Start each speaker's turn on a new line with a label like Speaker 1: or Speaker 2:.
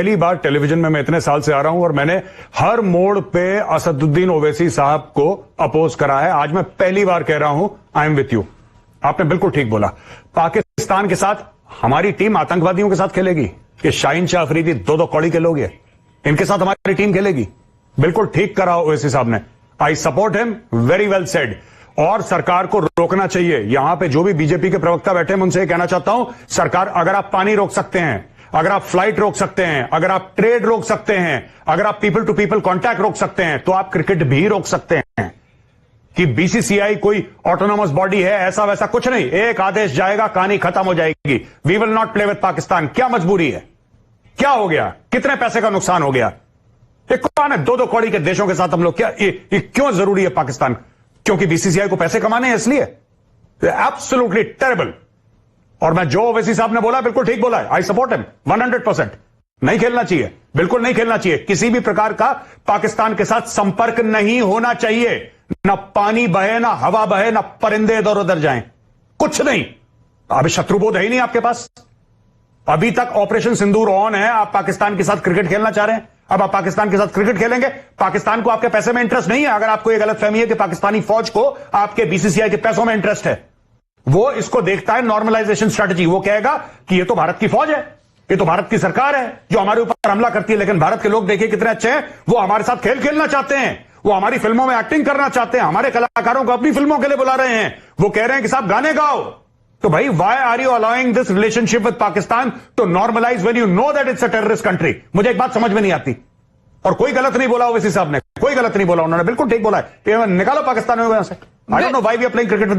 Speaker 1: पहली बार टेलीविजन में मैं इतने साल से आ रहा हूं और मैंने हर मोड़ पे असदुद्दीन ओवैसी साहब को अपोज करा है। आज मैं पहली बार कह रहा हूं आई एम विथ यू। आपने बिल्कुल ठीक बोला। पाकिस्तान के साथ हमारी टीम आतंकवादियों के साथ खेलेगी। ये शाहीन शाह अफरीदी दो कौड़ी के लोग हैं, इनके साथ हमारी टीम खेलेगी। बिल्कुल ठीक करा ओवैसी साहब ने। I support him, very well said. और सरकार को रोकना चाहिए। यहां पे जो भी बीजेपी के प्रवक्ता बैठे हैं, उनसे कहना चाहता हूं, सरकार अगर आप पानी रोक सकते हैं, अगर आप फ्लाइट रोक सकते हैं, अगर आप ट्रेड रोक सकते हैं, अगर आप पीपल टू पीपल कांटेक्ट रोक सकते हैं, तो आप क्रिकेट भी रोक सकते हैं। कि बीसीसीआई कोई ऑटोनोमस बॉडी है, ऐसा वैसा कुछ नहीं। एक आदेश जाएगा, कहानी खत्म हो जाएगी। We will not play with Pakistan. क्या मजबूरी है? क्या हो गया? कितने पैसे का नुकसान हो गया? एक कौन है? दो कौड़ी के देशों के साथ हम लोग क्या ये क्यों जरूरी है पाकिस्तान? क्योंकि बीसीसीआई को पैसे कमाने हैं इसलिए? Absolutely terrible. और मैं जो ओवैसी साहब ने बोला बिल्कुल ठीक बोला है। I support him 100%। नहीं खेलना चाहिए, बिल्कुल नहीं खेलना चाहिए। किसी भी प्रकार का पाकिस्तान के साथ संपर्क नहीं होना चाहिए। ना पानी बहे, ना हवा बहे, ना परिंदे इधर उधर जाएं, कुछ नहीं। अभी शत्रुबोध है ही नहीं आपके पास। अभी तक ऑपरेशन सिंदूर ऑन है। आप पाकिस्तान के साथ क्रिकेट खेलना चाह रहे हैं। अब आप पाकिस्तान के साथ क्रिकेट खेलेंगे। पाकिस्तान को आपके पैसे में इंटरेस्ट नहीं है। अगर आपको यह गलतफहमी है कि पाकिस्तानी फौज को आपके बीसीसीआई के पैसों में इंटरेस्ट है, वो इसको देखता है नॉर्मलाइजेशन स्ट्रेटजी। वो कहेगा कि ये तो भारत की फौज है, ये तो भारत की सरकार है जो हमारे ऊपर हमला करती है। लेकिन भारत के लोग देखिए कितने अच्छे हैं। वो हमारे साथ खेल खेलना चाहते हैं, वो हमारी फिल्मों में एक्टिंग करना चाहते हैं, हमारे कलाकारों को अपनी फिल्मों के लिए बुला रहे हैं। वो कह रहे हैं कि साहब गाने गाओ। तो भाई, why are you allowing this relationship with Pakistan to normalise when you know that it's a terrorist country? मुझे एक बात समझ में नहीं आती। और कोई गलत नहीं बोला ओवैसी साहब ने, कोई गलत नहीं बोला। उन्होंने बिल्कुल ठीक बोला है। निकालो पाकिस्तान में से। I don't know why we are playing cricket with them.